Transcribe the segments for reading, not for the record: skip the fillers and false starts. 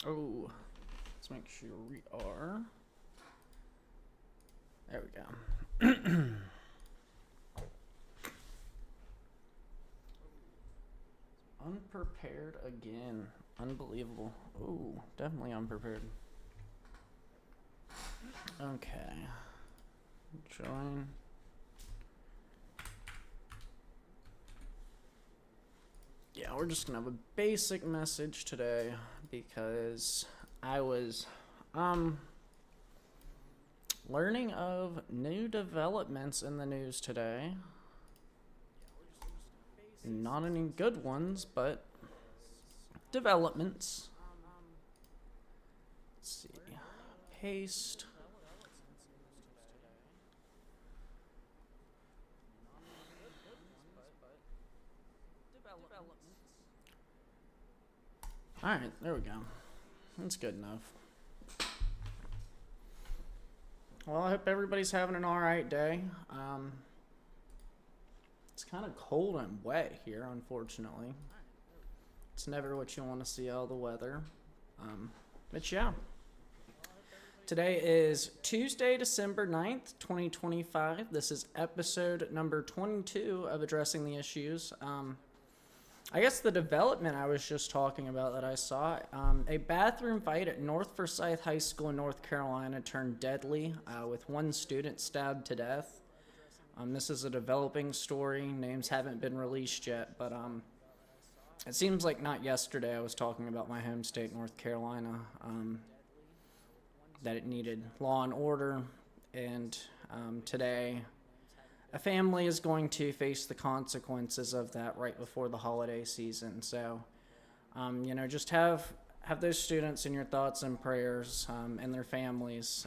Oh, let's make sure we are. There we go. Unprepared again. Unbelievable. Ooh, definitely unprepared. Okay. Join. Yeah, we're just gonna have a basic message today because I was learning of new developments in the news today. Not any good ones, but developments. Let's see. Paste. Alright, there we go. That's good enough. Well, I hope everybody's having an alright day. It's kind of cold and wet here, unfortunately. It's never what you want to see out of the weather. But yeah. Today is Tuesday, December 9th, 2025. This is episode number 22 of Addressing the Issues. I guess the development I was just talking about that I saw, a bathroom fight at North Forsyth High School in North Carolina turned deadly with one student stabbed to death. This is a developing story. Names haven't been released yet, but it seems like not yesterday I was talking about my home state, North Carolina, that it needed law and order, and today a family is going to face the consequences of that right before the holiday season. So, just have those students in your thoughts and prayers, and their families.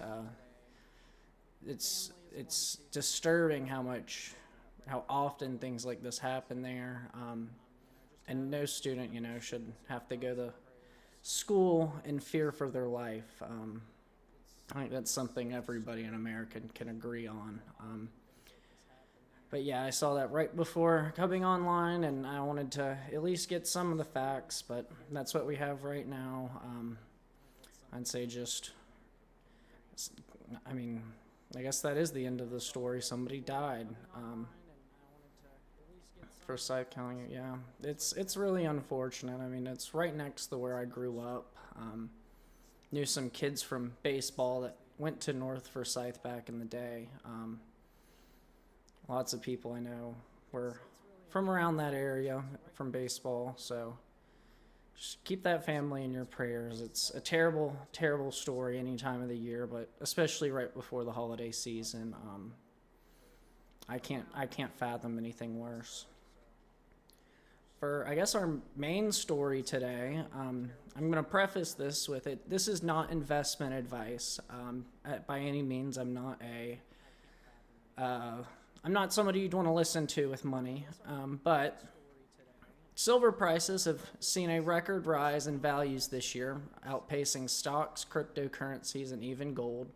It's disturbing how often things like this happen there, and no student, should have to go to school in fear for their life. I think that's something everybody in America can agree on. But yeah, I saw that right before coming online, and I wanted to at least get some of the facts, but that's what we have right now. I'd say I guess that is the end of the story. Somebody died. Forsyth County, yeah. It's really unfortunate. I mean, it's right next to where I grew up. Knew some kids from baseball that went to North Forsyth back in the day. Lots of people I know were from around that area from baseball, so just keep that family in your prayers. It's a terrible, terrible story any time of the year, but especially right before the holiday season. I can't fathom anything worse. For, I guess, our main story today, I'm going to preface this with it. This is not investment advice. By any means, I'm not somebody you'd want to listen to with money, but silver prices have seen a record rise in values this year, outpacing stocks, cryptocurrencies, and even gold.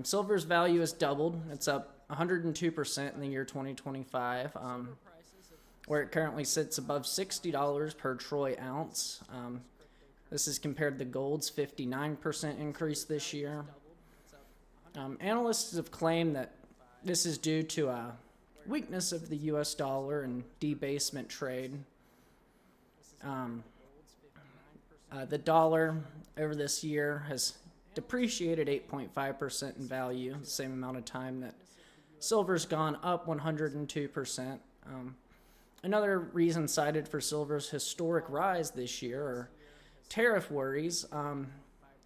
Silver's value has doubled. It's up 102% in the year 2025, where it currently sits above $60 per troy ounce. This is compared to gold's 59% increase this year. Analysts have claimed that this is due to a weakness of the U.S. dollar and debasement trade. The dollar over this year has depreciated 8.5% in value, the same amount of time that silver's gone up 102%. Another reason cited for silver's historic rise this year are tariff worries,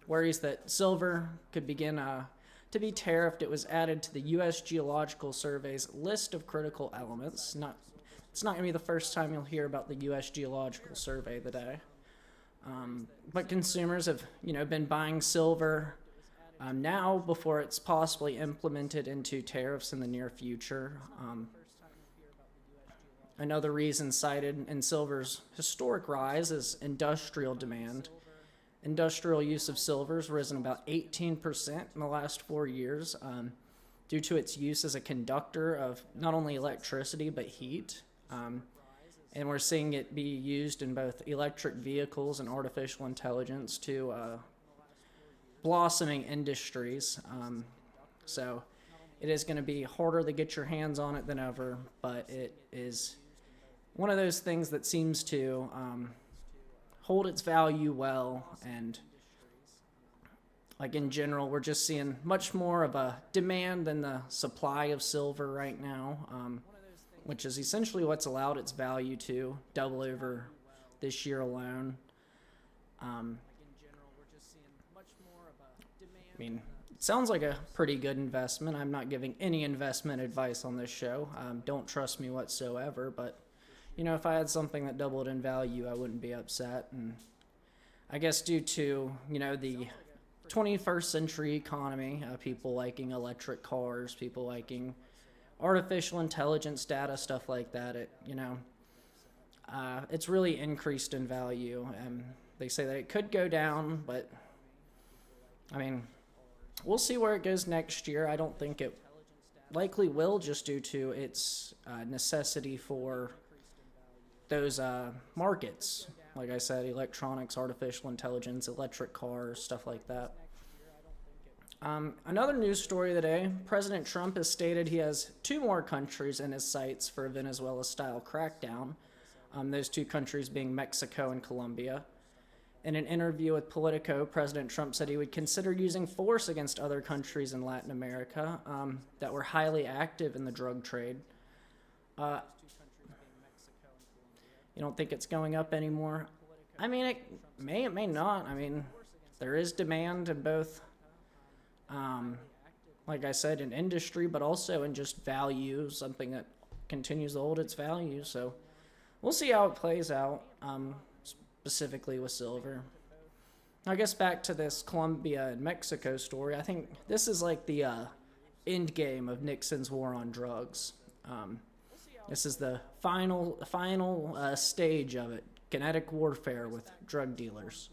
worries that silver could begin to be tariffed. It was added to the U.S. Geological Survey's list of critical elements. It's not going to be the first time you'll hear about the U.S. Geological Survey today. But consumers have, been buying silver now before it's possibly implemented into tariffs in the near future. Another reason cited in silver's historic rise is industrial demand. Industrial use of silver has risen about 18% in the last 4 years due to its use as a conductor of not only electricity but heat. and we're seeing it be used in both electric vehicles and artificial intelligence to blossoming industries. So it is going to be harder to get your hands on it than ever, but it is one of those things that seems to hold its value well. And like in general, we're just seeing much more of a demand than the supply of silver right now, which is essentially what's allowed its value to double over this year alone. I mean, it sounds like a pretty good investment. I'm not giving any investment advice on this show. Don't trust me whatsoever, but you know, if I had something that doubled in value, I wouldn't be upset. And I guess due to, you know, the 21st century economy, people liking electric cars, people liking artificial intelligence data, stuff like that, it's really increased in value. And they say that it could go down, but I mean, we'll see where it goes next year. I don't think it likely will, just due to its necessity for those markets. Like I said, electronics, artificial intelligence, electric cars, stuff like that. Another news story today, President Trump has stated he has 2 more countries in his sights for a Venezuela-style crackdown, those 2 countries being Mexico and Colombia. In an interview with Politico, President Trump said he would consider using force against other countries in Latin America that were highly active in the drug trade. You don't think it's going up anymore? I mean, it may not. I mean, there is demand in both, like I said, in industry, but also in just value, something that continues to hold its value. So we'll see how it plays out, specifically with silver. I guess back to this Colombia and Mexico story, I think this is like the end game of Nixon's war on drugs. This is the final stage of it, kinetic warfare with drug dealers.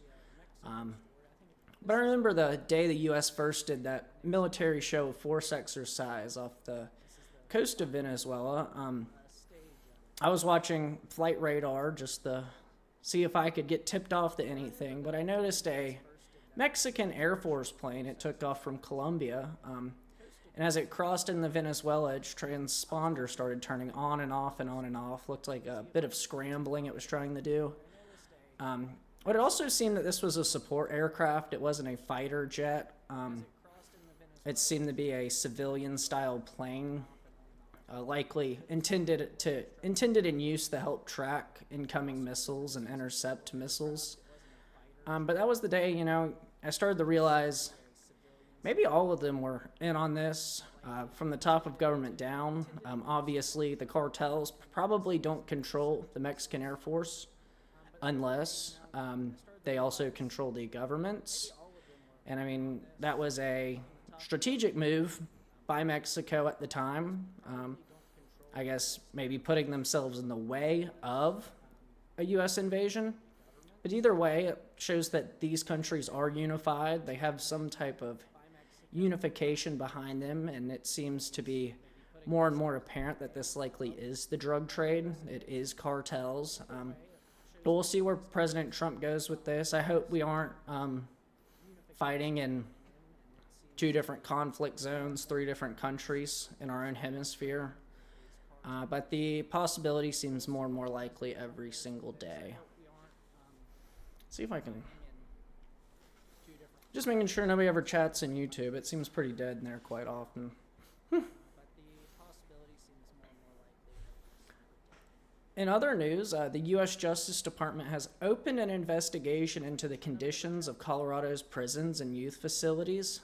But I remember the day the U.S. first did that military show of force exercise off the coast of Venezuela. I was watching Flight Radar just to see if I could get tipped off to anything, but I noticed a Mexican Air Force plane. It took off from Colombia. And as it crossed in the Venezuela, its transponder started turning on and off and on and off. Looked like a bit of scrambling it was trying to do. But it also seemed that this was a support aircraft. It wasn't a fighter jet. It seemed to be a civilian-style plane, likely intended in use to help track incoming missiles and intercept missiles. But that was the day, you know, I started to realize maybe all of them were in on this, from the top of government down. Obviously, the cartels probably don't control the Mexican Air Force unless they also control the governments. And I mean, that was a strategic move by Mexico at the time. I guess maybe putting themselves in the way of a U.S. invasion. But either way, it shows that these countries are unified. They have some type of unification behind them, and it seems to be more and more apparent that this likely is the drug trade. It is cartels. But we'll see where President Trump goes with this. I hope we aren't fighting in 2 different conflict zones, 3 different countries in our own hemisphere. But the possibility seems more and more likely every single day. See if I can... Just making sure nobody ever chats in YouTube. It seems pretty dead in there quite often. In other news, the U.S. Justice Department has opened an investigation into the conditions of Colorado's prisons and youth facilities.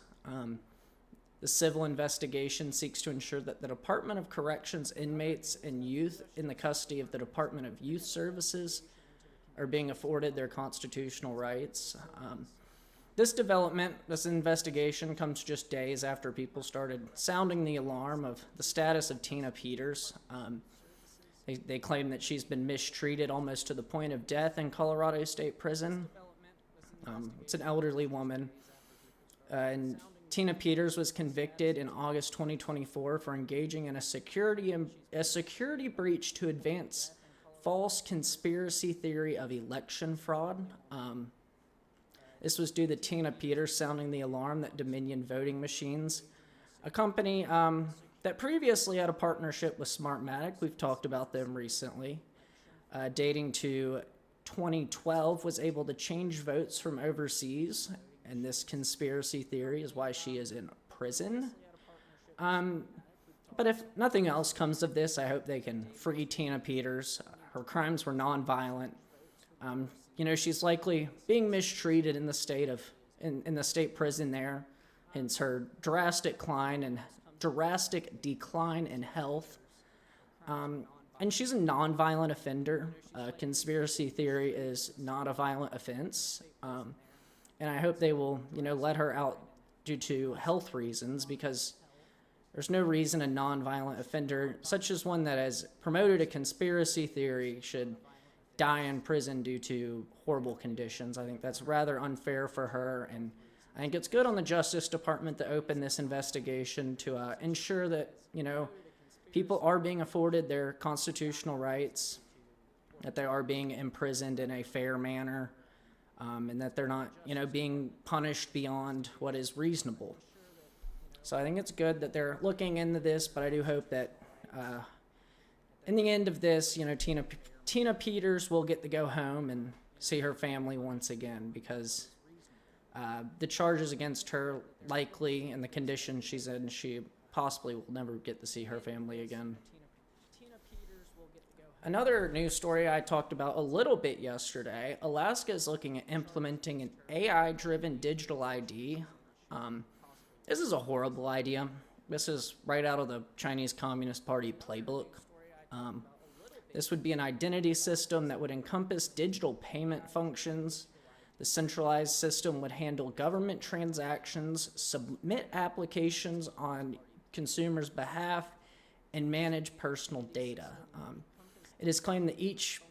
The civil investigation seeks to ensure that the Department of Corrections inmates and youth in the custody of the Department of Youth Services are being afforded their constitutional rights. This investigation comes just days after people started sounding the alarm of the status of Tina Peters. They claim that she's been mistreated almost to the point of death in Colorado State Prison. It's an elderly woman. And Tina Peters was convicted in August 2024 for engaging in a security breach to advance false conspiracy theory of election fraud. This was due to Tina Peters sounding the alarm that Dominion Voting Machines, a company that previously had a partnership with Smartmatic, we've talked about them recently, dating to 2012, was able to change votes from overseas, and this conspiracy theory is why she is in prison. But if nothing else comes of this, I hope they can free Tina Peters. Her crimes were nonviolent. She's likely being mistreated in the state prison there, hence her drastic decline in health. And she's a nonviolent offender. Conspiracy theory is not a violent offense. And I hope they will, let her out due to health reasons, because there's no reason a nonviolent offender, such as one that has promoted a conspiracy theory, should die in prison due to horrible conditions. I think that's rather unfair for her, and I think it's good on the Justice Department to open this investigation to ensure that, people are being afforded their constitutional rights, that they are being imprisoned in a fair manner, and that they're not, being punished beyond what is reasonable. So I think it's good that they're looking into this, but I do hope that in the end of this, Tina Peters will get to go home and see her family once again, because the charges against her likely, and the condition she's in, she possibly will never get to see her family again. Another news story I talked about a little bit yesterday, Alaska is looking at implementing an AI-driven digital ID. This is a horrible idea. This is right out of the Chinese Communist Party playbook. This would be an identity system that would encompass digital payment functions. The centralized system would handle government transactions, submit applications on consumers' behalf, and manage personal data. It is claimed that each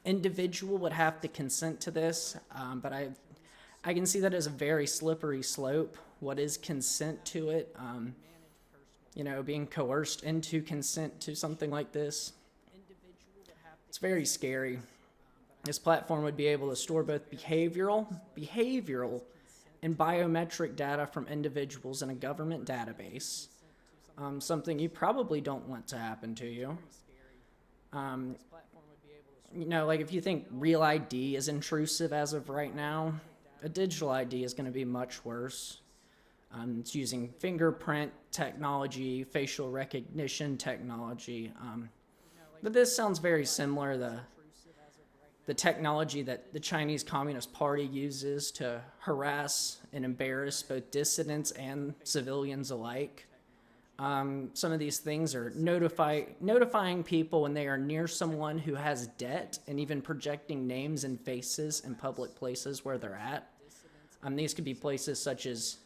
individual would have to consent to this, but I can see that as a very slippery slope. What is consent to it? Being coerced into consent to something like this. It's very scary. This platform would be able to store both behavioral, and biometric data from individuals in a government database. Something you probably don't want to happen to you. If you think real ID is intrusive as of right now, a digital ID is going to be much worse. It's using fingerprint technology, facial recognition technology. But this sounds very similar to the technology that the Chinese Communist Party uses to harass and embarrass both dissidents and civilians alike. Some of these things are notifying people when they are near someone who has debt, and even projecting names and faces in public places where they're at. These could be places such as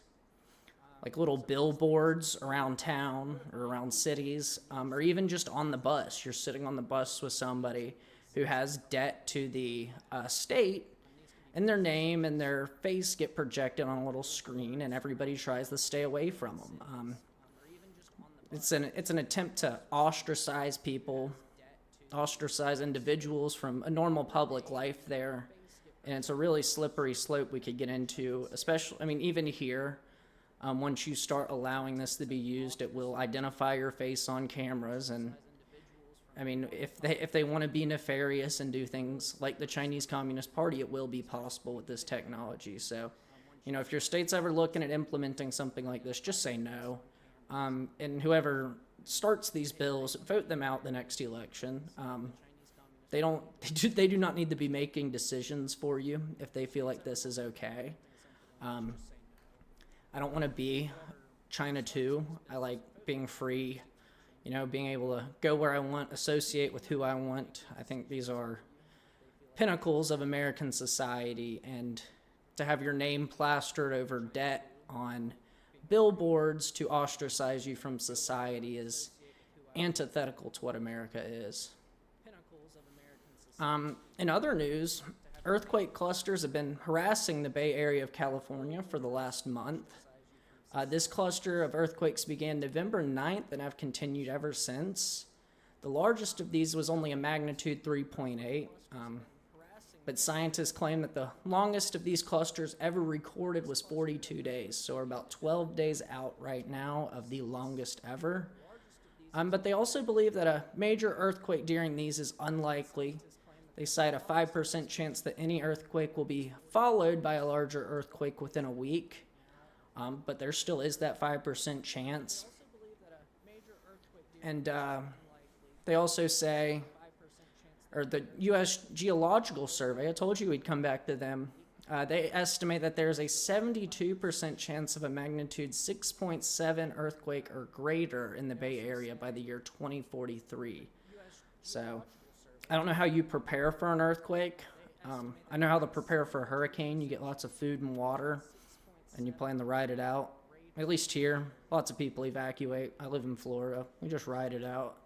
like little billboards around town or around cities, or even just on the bus. You're sitting on the bus with somebody who has debt to the state, and their name and their face get projected on a little screen, and everybody tries to stay away from them. It's an attempt to ostracize people, ostracize individuals from a normal public life there, and it's a really slippery slope we could get into, especially, even here. Once you start allowing this to be used, it will identify your face on cameras, and if they want to be nefarious and do things like the Chinese Communist Party, it will be possible with this technology. So, if your state's ever looking at implementing something like this, just say no. And whoever starts these bills, vote them out the next election. They do not need to be making decisions for you if they feel like this is okay. I don't want to be China too. I like being free, being able to go where I want, associate with who I want. I think these are pinnacles of American society, and to have your name plastered over debt on billboards to ostracize you from society is antithetical to what America is. In other news, earthquake clusters have been harassing the Bay Area of California for the last month. This cluster of earthquakes began November 9th and have continued ever since. The largest of these was only a magnitude 3.8, but scientists claim that the longest of these clusters ever recorded was 42 days, so we're about 12 days out right now of the longest ever. But they also believe that a major earthquake during these is unlikely. They cite a 5% chance that any earthquake will be followed by a larger earthquake within a week, but there still is that 5% chance. And they also say, or the U.S. Geological Survey, I told you we'd come back to them, they estimate that there's a 72% chance of a magnitude 6.7 earthquake or greater in the Bay Area by the year 2043. So I don't know how you prepare for an earthquake. I know how to prepare for a hurricane. You get lots of food and water, and you plan to ride it out. At least here, lots of people evacuate. I live in Florida. We just ride it out.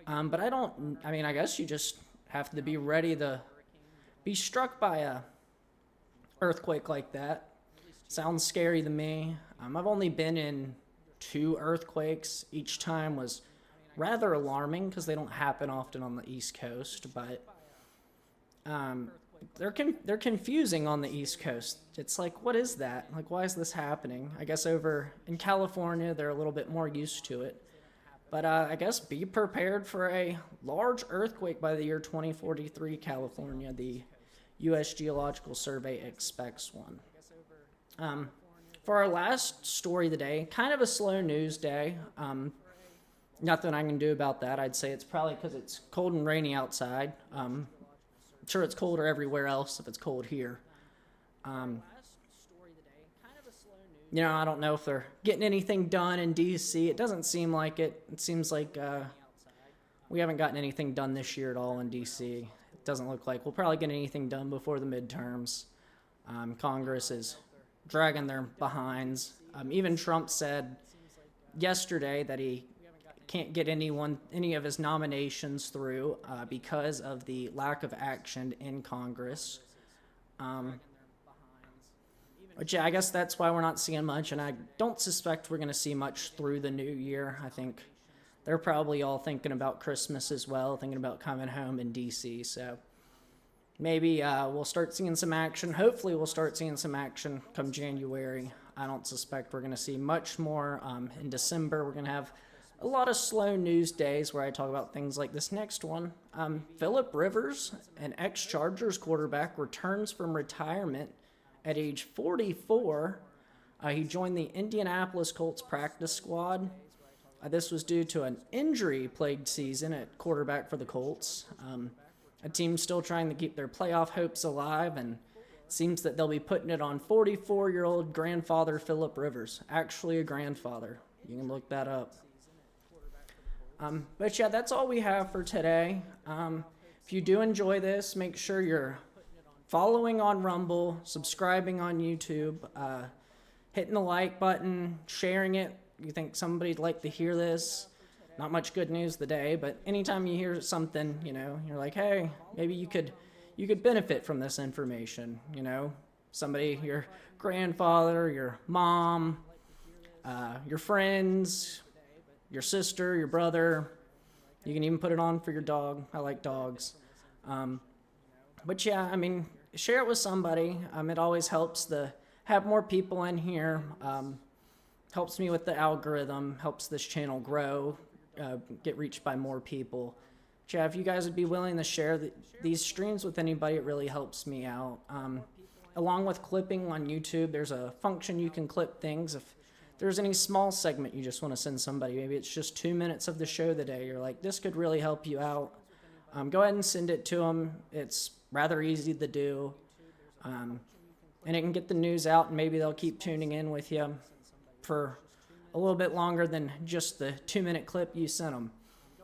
But I guess you just have to be ready to be struck by a earthquake like that. Sounds scary to me. I've only been in 2 earthquakes. Each time was rather alarming because they don't happen often on the East Coast, but they're confusing on the East Coast. It's like, what is that? Like, why is this happening? I guess over in California, they're a little bit more used to it. But I guess be prepared for a large earthquake by the year 2043, California. The U.S. Geological Survey expects one. For our last story of the day, kind of a slow news day. Nothing I can do about that. I'd say it's probably because it's cold and rainy outside. I'm sure it's colder everywhere else if it's cold here. I don't know if they're getting anything done in D.C. It doesn't seem like it. It seems like we haven't gotten anything done this year at all in D.C. It doesn't look like we'll probably get anything done before the midterms. Congress is dragging their behinds. Even Trump said yesterday that he can't get any of his nominations through because of the lack of action in Congress. Which, I guess that's why we're not seeing much, and I don't suspect we're going to see much through the new year. I think they're probably all thinking about Christmas as well, thinking about coming home in D.C., so maybe we'll start seeing some action. Hopefully we'll start seeing some action come January. I don't suspect we're going to see much more in December. We're going to have a lot of slow news days where I talk about things like this next one. Phillip Rivers, an ex-Chargers quarterback, returns from retirement at age 44. He joined the Indianapolis Colts practice squad. This was due to an injury-plagued season at quarterback for the Colts. A team still trying to keep their playoff hopes alive, and it seems that they'll be putting it on 44-year-old grandfather Phillip Rivers. Actually a grandfather. You can look that up. But yeah, that's all we have for today. If you do enjoy this, make sure you're following on Rumble, subscribing on YouTube, hitting the like button, sharing it. You think somebody'd like to hear this? Not much good news today, but anytime you hear something, you're like, hey, maybe you could benefit from this information. Somebody, your grandfather, your mom, your friends, your sister, your brother. You can even put it on for your dog. I like dogs. But yeah, share it with somebody. It always helps to have more people in here. Helps me with the algorithm, helps this channel grow, get reached by more people. But yeah, if you guys would be willing to share these streams with anybody, it really helps me out. Along with clipping on YouTube, there's a function you can clip things. If there's any small segment you just want to send somebody, maybe it's just 2 minutes of the show today, you're like, this could really help you out, go ahead and send it to them. It's rather easy to do, and it can get the news out, and maybe they'll keep tuning in with you for a little bit longer than just the 2-minute clip you sent them.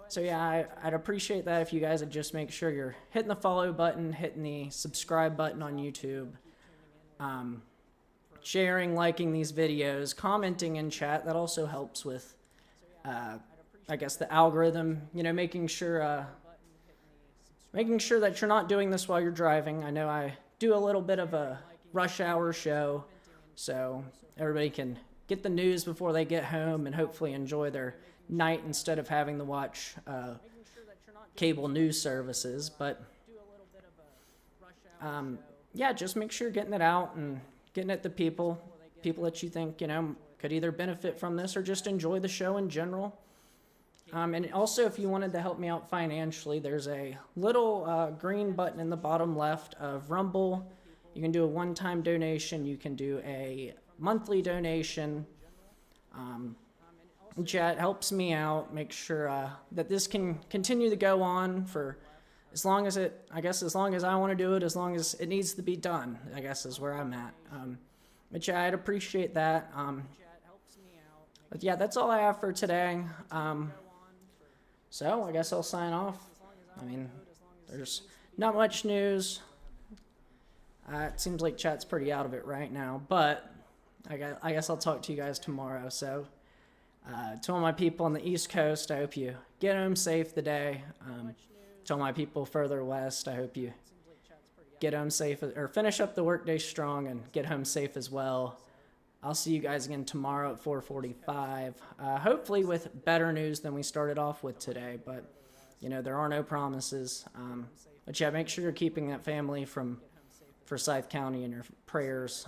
So yeah, I'd appreciate that if you guys would just make sure you're hitting the follow button, hitting the subscribe button on YouTube, sharing, liking these videos, commenting in chat. That also helps with, I guess, the algorithm, making sure that you're not doing this while you're driving. I know I do a little bit of a rush hour show, so everybody can get the news before they get home and hopefully enjoy their night instead of having to watch cable news services, but yeah, just make sure you're getting it out and getting it to people that you think, could either benefit from this or just enjoy the show in general. And also, if you wanted to help me out financially, there's a little green button in the bottom left of Rumble. You can do a one-time donation. You can do a monthly donation. Chat helps me out, make sure that this can continue to go on for as long as I want to do it, as long as it needs to be done, I guess is where I'm at. But yeah, I'd appreciate that. But yeah, that's all I have for today. So I guess I'll sign off. I mean, there's not much news. It seems like chat's pretty out of it right now, but I guess I'll talk to you guys tomorrow. So to all my people on the East Coast, I hope you get home safe today. To all my people further west, I hope you get home safe or finish up the workday strong and get home safe as well. I'll see you guys again tomorrow at 4:45, hopefully with better news than we started off with today, but there are no promises. But yeah, make sure you're keeping that family for Forsyth County in your prayers.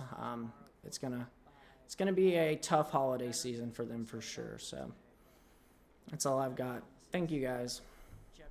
It's gonna be a tough holiday season for them for sure. So that's all I've got. Thank you guys.